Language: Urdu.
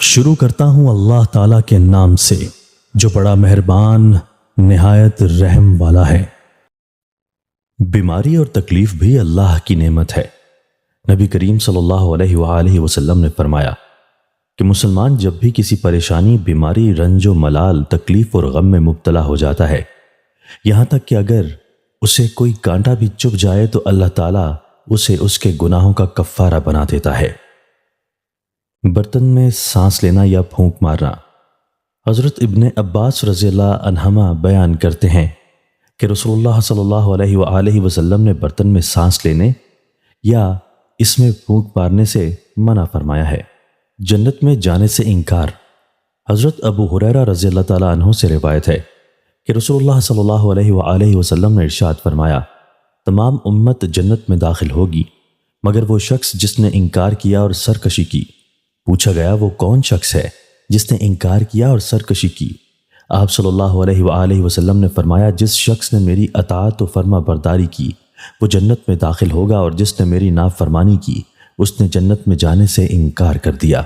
شروع کرتا ہوں اللہ تعالیٰ کے نام سے جو بڑا مہربان نہایت رحم والا ہے۔ بیماری اور تکلیف بھی اللہ کی نعمت ہے۔ نبی کریم صلی اللہ علیہ وآلہ وسلم نے فرمایا کہ مسلمان جب بھی کسی پریشانی، بیماری، رنج و ملال، تکلیف اور غم میں مبتلا ہو جاتا ہے، یہاں تک کہ اگر اسے کوئی کانٹا بھی چبھ جائے تو اللہ تعالیٰ اسے اس کے گناہوں کا کفارہ بنا دیتا ہے۔ برتن میں سانس لینا یا پھونک مارنا۔ حضرت ابن عباس رضی اللہ عنہما بیان کرتے ہیں کہ رسول اللہ صلی اللہ علیہ وآلہ وسلم نے برتن میں سانس لینے یا اس میں پھونک مارنے سے منع فرمایا ہے۔ جنت میں جانے سے انکار۔ حضرت ابو ہریرہ رضی اللہ تعالیٰ عنہ سے روایت ہے کہ رسول اللہ صلی اللہ علیہ وآلہ وسلم نے ارشاد فرمایا، تمام امت جنت میں داخل ہوگی مگر وہ شخص جس نے انکار کیا اور سرکشی کی۔ پوچھا گیا وہ کون شخص ہے جس نے انکار کیا اور سرکشی کی؟ آپ صلی اللہ علیہ وآلہ وسلم نے فرمایا، جس شخص نے میری اطاعت و فرما برداری کی وہ جنت میں داخل ہوگا، اور جس نے میری نافرمانی کی اس نے جنت میں جانے سے انکار کر دیا۔